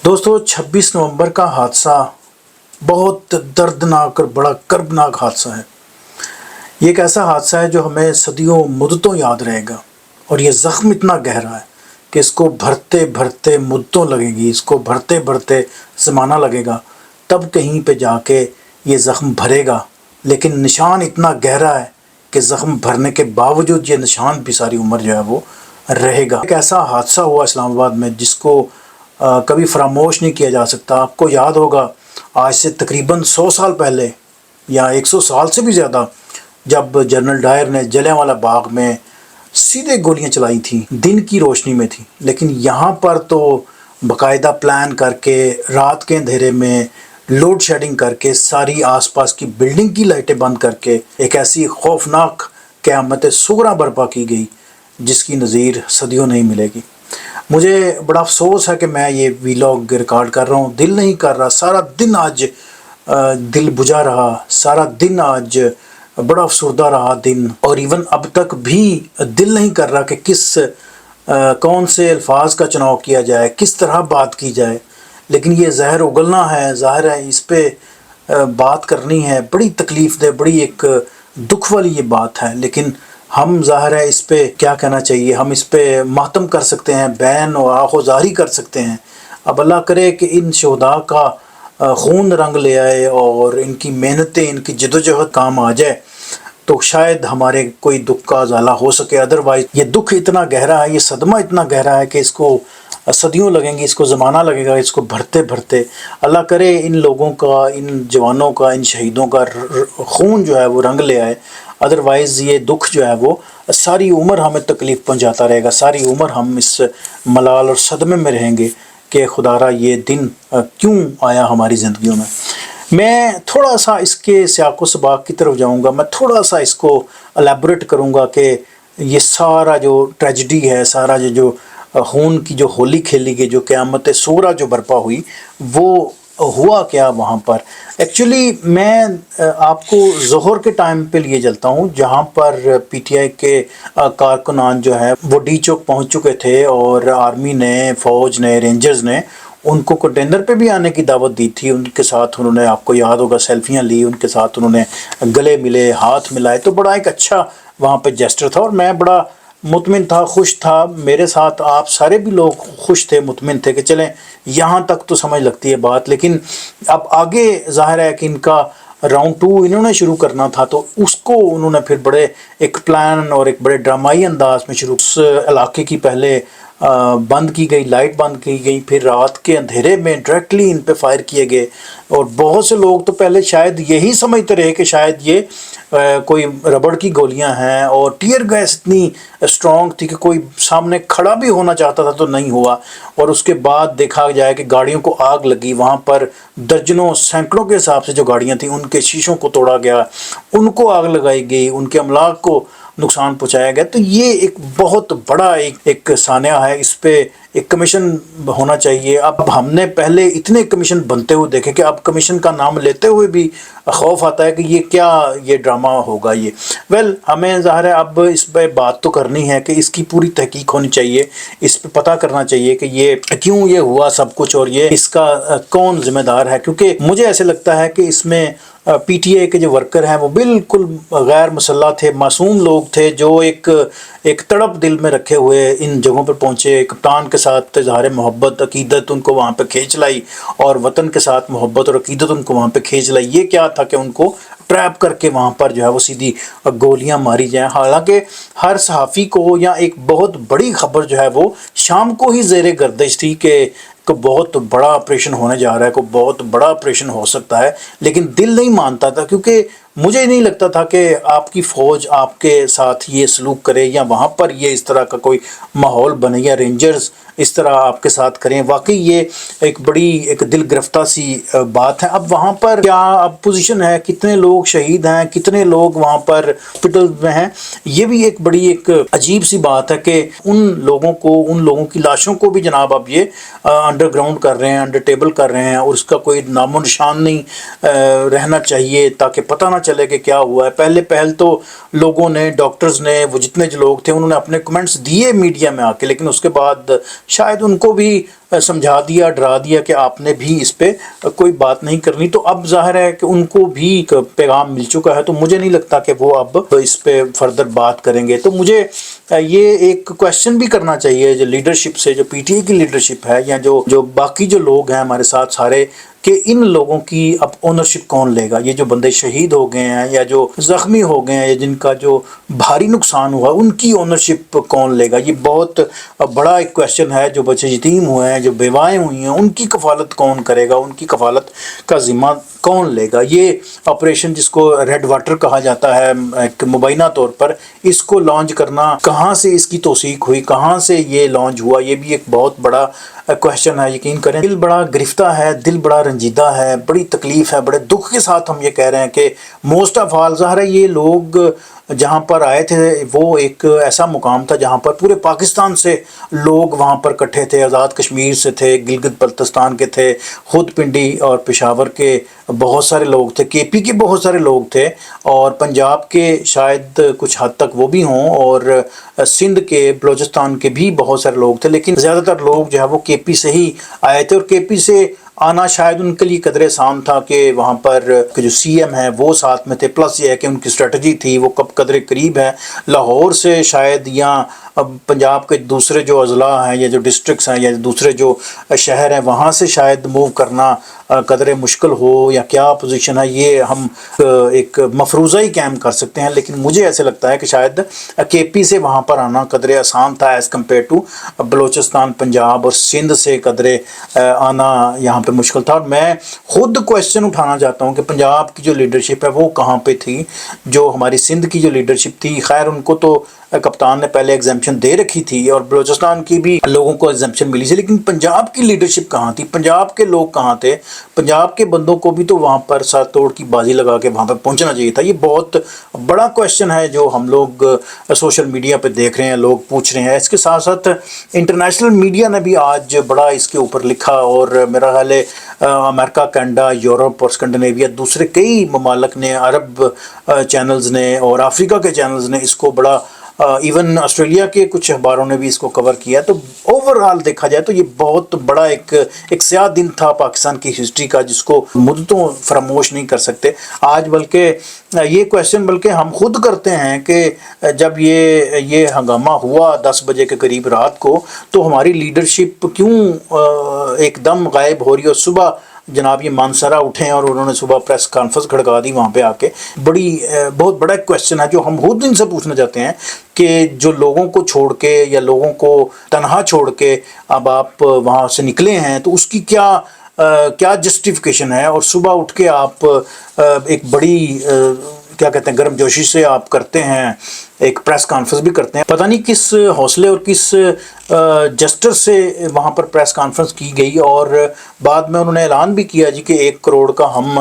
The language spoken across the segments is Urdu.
دوستو 26 نومبر کا حادثہ بہت دردناک اور بڑا کربناک حادثہ ہے۔ یہ ایک ایسا حادثہ ہے جو ہمیں صدیوں مدتوں یاد رہے گا، اور یہ زخم اتنا گہرا ہے کہ اس کو بھرتے بھرتے مدتوں لگے گی، اس کو بھرتے بھرتے زمانہ لگے گا، تب کہیں پہ جا کے یہ زخم بھرے گا۔ لیکن نشان اتنا گہرا ہے کہ زخم بھرنے کے باوجود یہ نشان بھی ساری عمر جو ہے وہ رہے گا۔ ایک ایسا حادثہ ہوا اسلام آباد میں جس کو کبھی فراموش نہیں کیا جا سکتا۔ آپ کو یاد ہوگا آج سے تقریباً 100 سال پہلے یا 100 سال سے بھی زیادہ، جب جنرل ڈائر نے جلیانوالہ باغ میں سیدھے گولیاں چلائی تھیں، دن کی روشنی میں تھی، لیکن یہاں پر تو باقاعدہ پلان کر کے رات کے اندھیرے میں لوڈ شیڈنگ کر کے ساری آس پاس کی بلڈنگ کی لائٹیں بند کر کے ایک ایسی خوفناک قیامت صغریٰ برپا کی گئی جس کی نظیر صدیوں نہیں ملے گی۔ مجھے بڑا افسوس ہے کہ میں یہ ویلاگ ریکارڈ کر رہا ہوں، دل نہیں کر رہا، سارا دن آج دل بجھا رہا، سارا دن آج بڑا افسردہ رہا دن، اور ایون اب تک بھی دل نہیں کر رہا کہ کون سے الفاظ کا چناؤ کیا جائے، کس طرح بات کی جائے۔ لیکن یہ زہر اگلنا ہے، ظاہر ہے اس پہ بات کرنی ہے، بڑی تکلیف دہ، بڑی ایک دکھ والی یہ بات ہے، لیکن ہم ظاہر ہے اس پہ کیا کہنا چاہیے، ہم اس پہ ماتم کر سکتے ہیں، بین اور آہوازاری کر سکتے ہیں۔ اب اللہ کرے کہ ان شہداء کا خون رنگ لے آئے اور ان کی محنتیں، ان کی جدوجہد کام آ جائے، تو شاید ہمارے کوئی دکھ کا ازالہ ہو سکے۔ ادروائز یہ دکھ اتنا گہرا ہے، یہ صدمہ اتنا گہرا ہے کہ اس کو صدیوں لگیں گی، اس کو زمانہ لگے گا، اس کو بھرتے بھرتے۔ اللہ کرے ان لوگوں کا، ان جوانوں کا، ان شہیدوں کا خون جو ہے وہ رنگ لے آئے۔ ادروائز یہ دکھ جو ہے وہ ساری عمر ہمیں تکلیف پہنچاتا رہے گا، ساری عمر ہم اس ملال اور صدمے میں رہیں گے کہ خدارا یہ دن کیوں آیا ہماری زندگیوں میں۔ میں تھوڑا سا اس کے سیاق و سباق کی طرف جاؤں گا، میں تھوڑا سا اس کو الیبوریٹ کروں گا کہ یہ سارا جو ٹریجڈی ہے، سارا جو خون کی جو ہولی کھیلی گئی، جو قیامت صغریٰ جو برپا ہوئی، وہ ہوا کیا وہاں پر۔ ایکچولی میں آپ کو ظہر کے ٹائم پہ لیے چلتا ہوں، جہاں پر پی ٹی آئی کے کارکنان جو ہے وہ ڈی چوک پہنچ چکے تھے، اور آرمی نے، فوج نے، رینجرز نے ان کو کنٹینر پہ بھی آنے کی دعوت دی تھی۔ ان کے ساتھ انہوں نے، آپ کو یاد ہوگا، سیلفیاں لی، ان کے ساتھ انہوں نے گلے ملے، ہاتھ ملائے، تو بڑا ایک اچھا وہاں پہ جیسچر تھا، اور میں بڑا مطمئن تھا، خوش تھا، میرے ساتھ آپ سارے بھی لوگ خوش تھے، مطمئن تھے کہ چلیں یہاں تک تو سمجھ لگتی ہے بات۔ لیکن اب آگے ظاہر ہے کہ ان کا راؤنڈ 2 انہوں نے شروع کرنا تھا، تو اس کو انہوں نے پھر بڑے ایک پلان اور ایک بڑے ڈرامائی انداز میں شروع۔ اس علاقے کی پہلے بند کی گئی، لائٹ بند کی گئی، پھر رات کے اندھیرے میں ڈائریکٹلی ان پہ فائر کیے گئے، اور بہت سے لوگ تو پہلے شاید یہی سمجھتے رہے کہ شاید یہ کوئی ربڑ کی گولیاں ہیں، اور ٹیئر گیس اتنی اسٹرانگ تھی کہ کوئی سامنے کھڑا بھی ہونا چاہتا تھا تو نہیں ہوا۔ اور اس کے بعد دیکھا جائے کہ گاڑیوں کو آگ لگی، وہاں پر درجنوں، سینکڑوں کے حساب سے جو گاڑیاں تھیں ان کے شیشوں کو توڑا گیا، ان کو آگ لگائی گئی، ان کے املاک کو نقصان پہنچایا گیا۔ تو یہ ایک بہت بڑا ایک سانحہ ہے، اس پہ ایک کمیشن ہونا چاہیے۔ اب ہم نے پہلے اتنے کمیشن بنتے ہوئے دیکھے کہ اب کمیشن کا نام لیتے ہوئے بھی خوف آتا ہے کہ یہ کیا، یہ ڈرامہ ہوگا یہ۔ ہمیں ظاہر ہے اب اس پہ بات تو کرنی ہے کہ اس کی پوری تحقیق ہونی چاہیے، اس پہ پتہ کرنا چاہیے کہ یہ کیوں یہ ہوا سب کچھ، اور یہ اس کا کون ذمہ دار ہے۔ کیونکہ مجھے ایسے لگتا ہے کہ اس میں پی ٹی آئی کے جو ورکر ہیں وہ بالکل غیر مسلح تھے، معصوم لوگ تھے، جو ایک تڑپ دل میں رکھے ہوئے ان جگہوں پر پہنچے، کپتان کے ساتھ اظہار محبت، عقیدت ان کو وہاں پہ کھینچ لائی، اور وطن کے ساتھ محبت اور عقیدت ان کو وہاں پہ کھینچ لائی۔ یہ کیا تھا کہ ان کو ٹریپ کر کے وہاں پر جو ہے وہ سیدھی گولیاں ماری جائیں۔ حالانکہ ہر صحافی کو، یا ایک بہت بڑی خبر جو ہے وہ شام کو ہی زیر گردش تھی کہ بہت بڑا آپریشن ہونے جا رہا ہے، کوئی بہت بڑا آپریشن ہو سکتا ہے، لیکن دل نہیں مانتا تھا، کیونکہ مجھے نہیں لگتا تھا کہ آپ کی فوج آپ کے ساتھ یہ سلوک کرے، یا وہاں پر یہ اس طرح کا کوئی ماحول بنے، یا رینجرز اس طرح آپ کے ساتھ کریں۔ واقعی یہ ایک بڑی ایک دل گرفتہ سی بات ہے۔ اب وہاں پر کیا اب پوزیشن ہے، کتنے لوگ شہید ہیں، کتنے لوگ وہاں پر ہاسپٹل میں ہیں، یہ بھی ایک بڑی ایک عجیب سی بات ہے کہ ان لوگوں کی لاشوں کو بھی جناب اب یہ انڈر گراؤنڈ کر رہے ہیں، انڈر ٹیبل کر رہے ہیں، اور اس کا کوئی نام و نشان نہیں رہنا چاہیے تاکہ پتہ نہ چلے کہ کیا ہوا ہے۔ پہل تو لوگوں نے، ڈاکٹرز نے، وہ جتنے جو لوگ تھے انہوں نے اپنے کمنٹس دیے میڈیا میں آ کے، لیکن اس کے بعد شاید ان کو بھی سمجھا دیا, ڈرا دیا کہ آپ نے بھی اس پہ کوئی بات نہیں کرنی. تو اب ظاہر ہے کہ ان کو بھی پیغام مل چکا ہے, تو مجھے نہیں لگتا کہ وہ اب اس پہ فردر بات کریں گے. تو مجھے یہ ایک کویشچن بھی کرنا چاہیے جو لیڈرشپ سے, جو پی ٹی آئی کی لیڈرشپ ہے یا جو باقی جو لوگ ہیں ہمارے ساتھ سارے, کہ ان لوگوں کی اب اونرشپ کون لے گا. یہ جو بندے شہید ہو گئے ہیں یا جو زخمی ہو گئے ہیں یا جن کا جو بھاری نقصان ہوا, ان کی اونرشپ کون لے گا. یہ بہت بڑا ایک کویشچن ہے. جو بچے یتیم ہوئے ہیں, جو بیوائیں ہوئی ہیں, ان کی کفالت کون کرے گا, ان کی کفالت کا ذمہ کون لے گا. یہ آپریشن جس کو ریڈ واٹر کہا جاتا ہے ایک مبینہ طور پر, اس کو لانچ کرنا, کہاں سے اس کی توثیق ہوئی, کہاں سے یہ لانچ ہوا, یہ بھی ایک بہت بڑا کویشچن ہے. یقین کریں دل بڑا گرفتہ ہے, دل بڑا رنجیدہ ہے, بڑی تکلیف ہے, بڑے دکھ کے ساتھ ہم یہ کہہ رہے ہیں کہ موسٹ آف آل ظاہر ہے یہ لوگ جہاں پر آئے تھے وہ ایک ایسا مقام تھا جہاں پر پورے پاکستان سے لوگ وہاں پر اکٹھے تھے. آزاد کشمیر سے تھے, گلگت بلتستان کے تھے, خود پنڈی اور پشاور کے بہت سارے لوگ تھے, کے پی کے بہت سارے لوگ تھے, اور پنجاب کے شاید کچھ حد تک وہ بھی ہوں, اور سندھ کے, بلوچستان کے بھی بہت سارے لوگ تھے. لیکن زیادہ تر لوگ جو ہے وہ کے پی سے ہی آئے تھے, اور کے پی سے آنا شاید ان کے لیے قدرے آسان تھا کہ وہاں پر جو سی ایم ہے وہ ساتھ میں تھے, پلس یہ ہے کہ ان کی اسٹریٹجی تھی وہ کب قدرے قریب ہے. لاہور سے شاید یا پنجاب کے دوسرے جو اضلاع ہیں یا جو ڈسٹرکٹس ہیں یا دوسرے جو شہر ہیں وہاں سے شاید موو کرنا قدرے مشکل ہو, یا کیا پوزیشن ہے یہ ہم ایک مفروضہ ہی قائم کر سکتے ہیں. لیکن مجھے ایسے لگتا ہے کہ شاید کے پی سے وہاں پر آنا قدرے آسان تھا as compare to Balochistan, Punjab اور سندھ سے قدرے آنا یہاں پہ مشکل تھا. اور میں خود کویشچن اٹھانا چاہتا ہوں کہ پنجاب کی جو لیڈرشپ ہے وہ کہاں پہ تھی, جو ہماری سندھ کی جو لیڈرشپ تھی, خیر ان کو تو کپتان نے پہلے ایگزمپشن دے رکھی تھی اور بلوچستان کی بھی لوگوں کو ایگزمپشن ملی تھی, لیکن پنجاب کی لیڈرشپ کہاں تھی, پنجاب کے لوگ کہاں تھے, پنجاب کے بندوں کو بھی تو وہاں پر سر توڑ کی بازی لگا کے وہاں پہ پہنچنا چاہیے تھا. یہ بہت بڑا کویشچن ہے جو ہم لوگ سوشل میڈیا پہ دیکھ رہے ہیں, لوگ پوچھ رہے ہیں. اس کے ساتھ ساتھ انٹرنیشنل میڈیا نے بھی آج بڑا اس کے اوپر لکھا, اور میرا خیال ہے امریکہ, کینیڈا, یورپ اور اسکینڈینیویا, دوسرے کئی ممالک نے, عرب چینلز نے اور افریقہ کے چینلز نے اس کو بڑا, ایون آسٹریلیا کے کچھ اخباروں نے بھی اس کو کور کیا. تو اوور آل دیکھا جائے تو یہ بہت بڑا ایک سیاہ دن تھا پاکستان کی ہسٹری کا, جس کو مدتوں فراموش نہیں کر سکتے. آج بلکہ یہ کویشچن بلکہ ہم خود کرتے ہیں کہ جب یہ ہنگامہ ہوا 10 بجے کے قریب رات کو, تو ہماری لیڈرشپ کیوں ایک دم غائب ہو رہی ہے, اور صبح جناب یہ مانسرا اٹھے اور انہوں نے صبح پریس کانفرنس کھڑکا دی وہاں پہ آ کے. بہت بڑا ایک کویشچن ہے جو ہم خود ان سے پوچھنا چاہتے ہیں کہ جو لوگوں کو چھوڑ کے یا لوگوں کو تنہا چھوڑ کے اب آپ وہاں سے نکلے ہیں, تو اس کی کیا جسٹیفیکیشن ہے, اور صبح اٹھ کے آپ ایک بڑی کیا کہتے ہیں گرم جوشی سے آپ کرتے ہیں, ایک پریس کانفرنس بھی کرتے ہیں. پتہ نہیں کس حوصلے اور کس جسٹر سے وہاں پر پریس کانفرنس کی گئی, اور بعد میں انہوں نے اعلان بھی کیا جی کہ 1 کروڑ کا ہم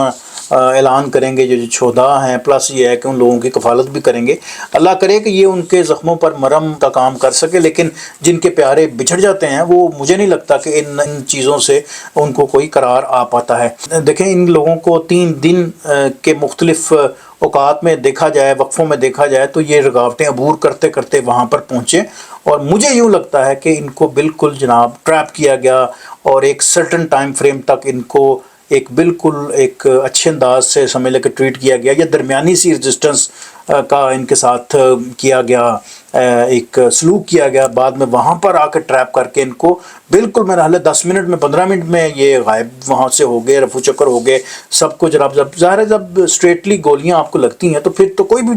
اعلان کریں گے جو شہداء ہیں, پلس یہ ہے کہ ان لوگوں کی کفالت بھی کریں گے. اللہ کرے کہ یہ ان کے زخموں پر مرہم کا کام کر سکے, لیکن جن کے پیارے بچھڑ جاتے ہیں وہ مجھے نہیں لگتا کہ ان چیزوں سے ان کو کوئی قرار آ پاتا ہے. دیکھیں ان لوگوں کو 3 دن کے مختلف اوقات میں دیکھا جائے, وقفوں میں دیکھا جائے, تو یہ رکاوٹیں عبور کرتے کرتے وہاں پر پہنچے, اور مجھے یوں لگتا ہے کہ ان کو بالکل جناب ٹریپ کیا گیا, اور ایک سرٹن ٹائم فریم تک ان کو ایک بالکل ایک اچھے انداز سے سمجھ لے کے ٹریٹ کیا گیا, یا درمیانی سی رجسٹنس کا ان کے ساتھ کیا گیا, ایک سلوک کیا گیا. بعد میں وہاں پر آ کے ٹریپ کر کے ان کو بالکل میرا حال ہے 10 منٹ میں 15 منٹ میں یہ غائب وہاں سے ہو گئے, رفو چکر ہو گئے سب کو. جب ظاہر ہے جب اسٹریٹلی گولیاں آپ کو لگتی ہیں تو پھر تو کوئی بھی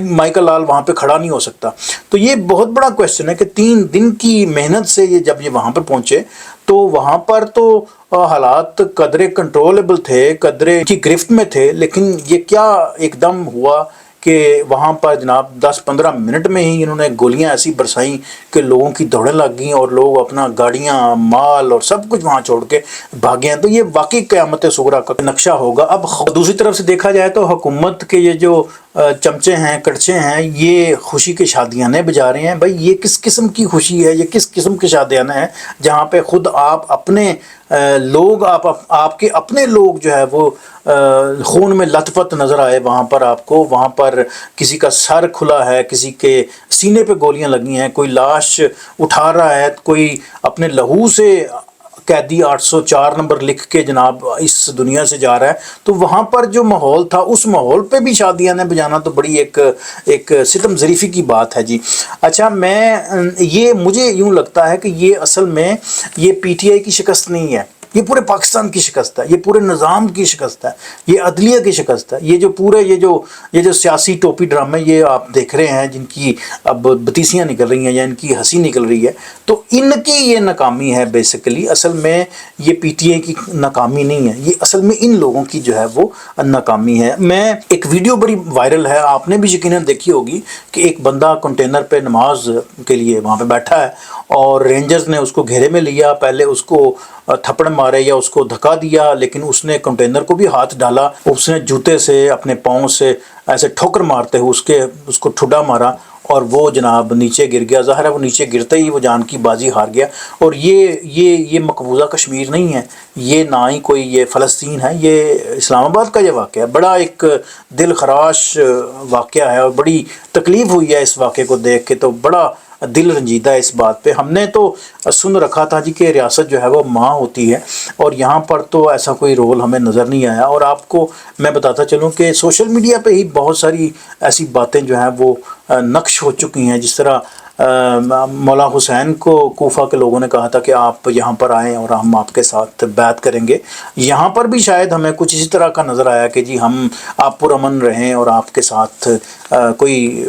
مائیکل لال وہاں پہ کھڑا نہیں ہو سکتا. تو یہ بہت بڑا کویشچن ہے کہ 3 دن کی محنت سے جب یہ وہاں پر پہنچے, تو وہاں پر تو حالات قدرے کنٹرولبل تھے, قدرے کی گرفت میں تھے, لیکن یہ کیا ایک دم ہوا کہ وہاں پر جناب 10-15 منٹ میں ہی انہوں نے گولیاں ایسی برسائیں کہ لوگوں کی دوڑیں لگ گئیں, اور لوگ اپنا گاڑیاں, مال اور سب کچھ وہاں چھوڑ کے بھاگے ہیں. تو یہ واقعی قیامت صغریٰ کا نقشہ ہوگا. اب دوسری طرف سے دیکھا جائے تو حکومت کے یہ جو چمچے ہیں, کڑچے ہیں, یہ خوشی کے شادیانے بجا رہے ہیں. بھائی یہ کس قسم کی خوشی ہے, یہ کس قسم کے شادیانے ہیں جہاں پہ خود آپ اپنے لوگ, آپ کے اپنے لوگ جو ہے وہ خون میں لت پت نظر آئے وہاں پر آپ کو. وہاں پر کسی کا سر کھلا ہے, کسی کے سینے پہ گولیاں لگی ہیں, کوئی لاش اٹھا رہا ہے, کوئی اپنے لہو سے قیدی 804 نمبر لکھ کے جناب اس دنیا سے جا رہا ہے، تو وہاں پر جو ماحول تھا اس ماحول پہ بھی شادیاں نے بجانا تو بڑی ایک ستم ظریفی کی بات ہے جی۔ اچھا، یہ مجھے یوں لگتا ہے کہ یہ اصل میں یہ پی ٹی آئی کی شکست نہیں ہے، یہ پورے پاکستان کی شکست ہے، یہ پورے نظام کی شکست ہے، یہ عدلیہ کی شکست ہے، یہ جو سیاسی ٹوپی ڈرامے یہ آپ دیکھ رہے ہیں جن کی اب بتیسیاں نکل رہی ہیں یا ان کی ہنسی نکل رہی ہے، تو ان کی یہ ناکامی ہے بیسیکلی۔ اصل میں یہ پی ٹی آئی کی ناکامی نہیں ہے، یہ اصل میں ان لوگوں کی جو ہے وہ ناکامی ہے۔ میں ایک ویڈیو بڑی وائرل ہے، آپ نے بھی یقیناً دیکھی ہوگی، کہ ایک بندہ کنٹینر پہ نماز کے لیے وہاں پہ بیٹھا ہے اور رینجرز نے اس کو گھیرے میں لیا، پہلے اس کو تھپڑ مارے یا اس کو دھکا دیا، لیکن اس نے کنٹینر کو بھی ہاتھ ڈالا، اس نے جوتے سے اپنے پاؤں سے ایسے ٹھوکر مارتے ہوئے اس کو ٹھڈا مارا اور وہ جناب نیچے گر گیا۔ ظاہر ہے وہ نیچے گرتے ہی وہ جان کی بازی ہار گیا۔ اور یہ مقبوضہ کشمیر نہیں ہے، یہ نہ ہی کوئی یہ فلسطین ہے، یہ اسلام آباد کا یہ واقعہ ہے۔ بڑا ایک دل خراش واقعہ ہے اور بڑی تکلیف ہوئی ہے اس واقعے کو دیکھ کے، تو بڑا دل رنجیدہ ہے اس بات پہ۔ ہم نے تو سن رکھا تھا جی کہ ریاست جو ہے وہ ماں ہوتی ہے، اور یہاں پر تو ایسا کوئی رول ہمیں نظر نہیں آیا۔ اور آپ کو میں بتاتا چلوں کہ سوشل میڈیا پہ ہی بہت ساری ایسی باتیں جو ہیں وہ نقش ہو چکی ہیں، جس طرح مولا حسین کو کوفہ کے لوگوں نے کہا تھا کہ آپ یہاں پر آئیں اور ہم آپ کے ساتھ بیعت کریں گے۔ یہاں پر بھی شاید ہمیں کچھ اسی طرح کا نظر آیا کہ جی آپ پرامن رہیں اور آپ کے ساتھ کوئی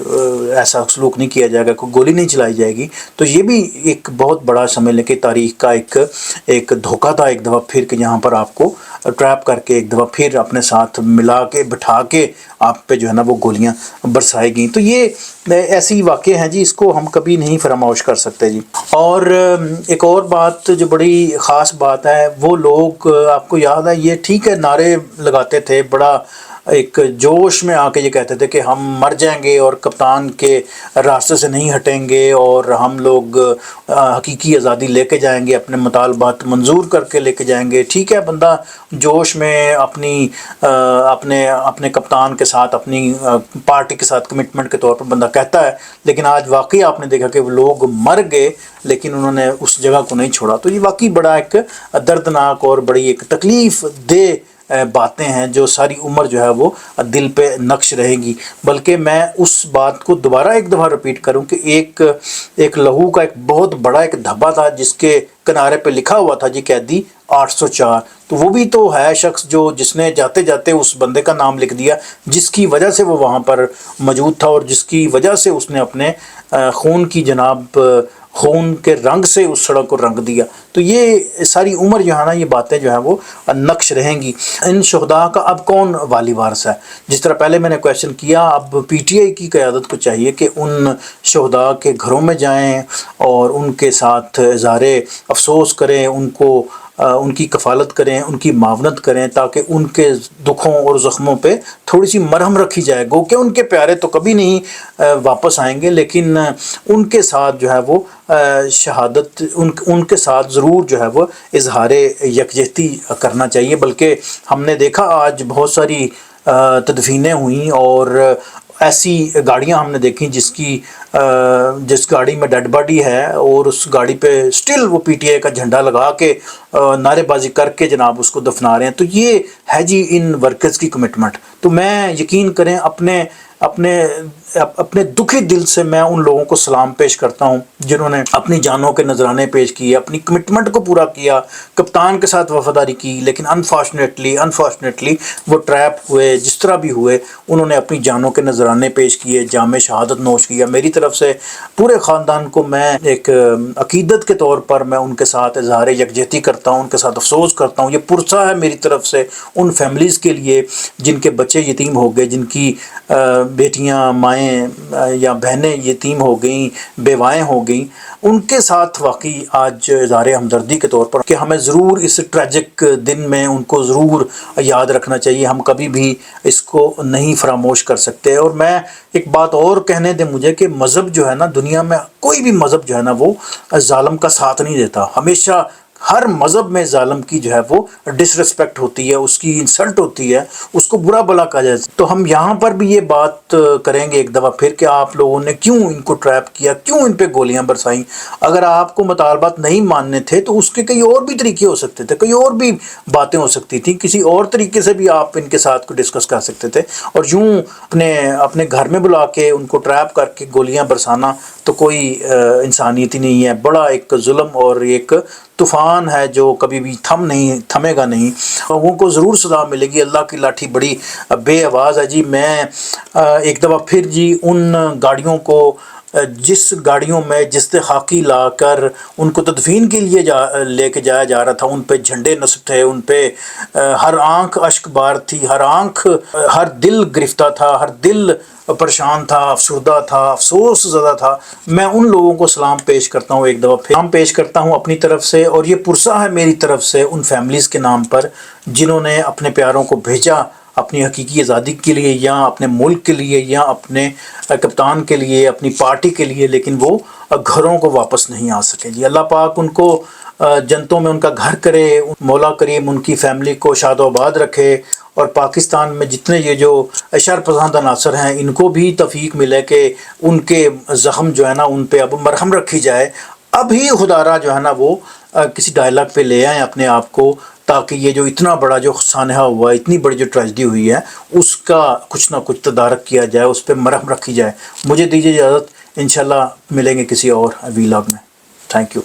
ایسا سلوک نہیں کیا جائے گا، کوئی گولی نہیں چلائی جائے گی۔ تو یہ بھی ایک بہت بڑا سمجھ لیں کہ تاریخ کا ایک دھوکہ تھا ایک دفعہ پھر، کہ یہاں پر آپ کو ٹریپ کر کے ایک دفعہ پھر اپنے ساتھ ملا کے بٹھا کے آپ پہ جو ہے نا وہ گولیاں برسائی گئیں۔ تو یہ ایسی واقع ہیں جی، اس کو ہم کبھی نہیں فراموش کر سکتے جی۔ اور ایک اور بات جو بڑی خاص بات ہے، وہ لوگ آپ کو یاد ہے یہ ٹھیک ہے نعرے لگاتے تھے، بڑا ایک جوش میں آ کے یہ کہتے تھے کہ ہم مر جائیں گے اور کپتان کے راستے سے نہیں ہٹیں گے، اور ہم لوگ حقیقی آزادی لے کے جائیں گے، اپنے مطالبات منظور کر کے لے کے جائیں گے۔ ٹھیک ہے، بندہ جوش میں اپنے کپتان کے ساتھ، اپنی پارٹی کے ساتھ کمٹمنٹ کے طور پر بندہ کہتا ہے، لیکن آج واقعی آپ نے دیکھا کہ وہ لوگ مر گئے لیکن انہوں نے اس جگہ کو نہیں چھوڑا۔ تو یہ واقعی بڑا ایک دردناک اور بڑی ایک تکلیف دہ باتیں ہیں جو ساری عمر جو ہے وہ دل پہ نقش رہے گی۔ بلکہ میں اس بات کو دوبارہ ایک دفعہ رپیٹ کروں کہ ایک لہو کا ایک بہت بڑا ایک دھبا تھا جس کے کنارے پہ لکھا ہوا تھا جی قیدی 804، تو وہ بھی تو ہے شخص جس نے جاتے جاتے اس بندے کا نام لکھ دیا جس کی وجہ سے وہ وہاں پر موجود تھا، اور جس کی وجہ سے اس نے اپنے خون کے رنگ سے اس سڑک کو رنگ دیا۔ تو یہ ساری عمر جو ہے نا یہ باتیں جو ہیں وہ نقش رہیں گی۔ ان شہداء کا اب کون والی وارث ہے؟ جس طرح پہلے میں نے کویشچن کیا، اب پی ٹی آئی کی قیادت کو چاہیے کہ ان شہداء کے گھروں میں جائیں اور ان کے ساتھ اظہار افسوس کریں، ان کی کفالت کریں، ان کی معاونت کریں، تاکہ ان کے دکھوں اور زخموں پہ تھوڑی سی مرہم رکھی جائے۔ گو کہ ان کے پیارے تو کبھی نہیں واپس آئیں گے، لیکن ان کے ساتھ جو ہے وہ شہادت، ان کے ساتھ ضرور جو ہے وہ اظہار یکجہتی کرنا چاہیے۔ بلکہ ہم نے دیکھا آج بہت ساری تدفینیں ہوئیں اور ایسی گاڑیاں ہم نے دیکھیں جس گاڑی میں ڈیڈ باڈی ہے اور اس گاڑی پہ سٹل وہ پی ٹی آئی کا جھنڈا لگا کے نعرے بازی کر کے جناب اس کو دفنا رہے ہیں۔ تو یہ ہے جی ان ورکرز کی کمٹمنٹ۔ تو میں یقین کریں اپنے دکھی دل سے میں ان لوگوں کو سلام پیش کرتا ہوں جنہوں نے اپنی جانوں کے نذرانے پیش کیے، اپنی کمٹمنٹ کو پورا کیا، کپتان کے ساتھ وفاداری کی، لیکن انفارچونیٹلی وہ ٹریپ ہوئے، جس طرح بھی ہوئے انہوں نے اپنی جانوں کے نذرانے پیش کیے، جام شہادت نوش کیا۔ میری طرف سے پورے خاندان کو میں ایک عقیدت کے طور پر میں ان کے ساتھ اظہار یکجہتی کرتا ہوں، ان کے ساتھ افسوس کرتا ہوں۔ یہ پرسہ ہے میری طرف سے ان فیملیز کے لیے جن کے بچے یتیم ہو گئے، جن کی بیٹیاں، مائیں یا بہنیں یتیم ہو گئیں، بیوائیں ہو گئیں، ان کے ساتھ واقعی آج اظہار ہمدردی کے طور پر کہ ہمیں ضرور اس ٹریجک دن میں ان کو ضرور یاد رکھنا چاہیے، ہم کبھی بھی اس کو نہیں فراموش کر سکتے۔ اور میں ایک بات اور کہنے دیں مجھے کہ مذہب جو ہے نا، دنیا میں کوئی بھی مذہب جو ہے نا وہ ظالم کا ساتھ نہیں دیتا، ہمیشہ ہر مذہب میں ظالم کی جو ہے وہ ڈس رسپیکٹ ہوتی ہے، اس کی انسلٹ ہوتی ہے، اس کو برا بلا کہا جائے۔ تو ہم یہاں پر بھی یہ بات کریں گے ایک دفعہ پھر کہ آپ لوگوں نے کیوں ان کو ٹریپ کیا، کیوں ان پہ گولیاں برسائیں۔ اگر آپ کو مطالبات نہیں ماننے تھے تو اس کے کئی اور بھی طریقے ہو سکتے تھے، کئی اور بھی باتیں ہو سکتی تھیں، کسی اور طریقے سے بھی آپ ان کے ساتھ کو ڈسکس کر سکتے تھے۔ اور یوں اپنے گھر میں بلا کے ان کو ٹریپ کر کے گولیاں برسانا تو کوئی انسانیت ہی نہیں ہے، بڑا ایک ظلم اور ایک طوفان ہے جو کبھی بھی تھمے گا نہیں۔ لوگوں کو ضرور سزا ملے گی، اللہ کی لاٹھی بڑی بے آواز ہے جی۔ میں ایک دفعہ پھر جی ان گاڑیوں کو، جس گاڑیوں میں جستحقاقی لا کر ان کو تدفین کے لیے لے کے جایا جا رہا تھا، ان پہ جھنڈے نصب تھے، ان پہ ہر آنکھ اشک بار تھی، ہر دل گرفتہ تھا، ہر دل پریشان تھا، افسردہ تھا، افسوس زدہ تھا۔ میں ان لوگوں کو سلام پیش کرتا ہوں، ایک دفعہ پھر سلام پیش کرتا ہوں اپنی طرف سے، اور یہ پرسہ ہے میری طرف سے ان فیملیز کے نام پر جنہوں نے اپنے پیاروں کو بھیجا اپنی حقیقی آزادی کے لیے، یا اپنے ملک کے لیے، یا اپنے کپتان کے لیے، اپنی پارٹی کے لیے، لیکن وہ گھروں کو واپس نہیں آ سکے جی۔ اللہ پاک ان کو جنتوں میں ان کا گھر کرے، مولا کریم ان کی فیملی کو شاد و آباد رکھے، اور پاکستان میں جتنے یہ جو شر پسند عناصر ہیں ان کو بھی توفیق ملے کہ ان کے زخم جو ہے نا ان پہ اب مرہم رکھی جائے۔ اب ہی خدا را جو ہے نا وہ کسی ڈائلاگ پہ لے آئیں اپنے آپ کو، تاکہ یہ جو اتنا بڑا جو سانحہ ہوا، اتنی بڑی جو ٹریجڈی ہوئی ہے، اس کا کچھ نہ کچھ تدارک کیا جائے، اس پہ مرہم رکھی جائے۔ مجھے دیجیے اجازت، انشاءاللہ ملیں گے کسی اور ویلاگ میں۔ Thank you.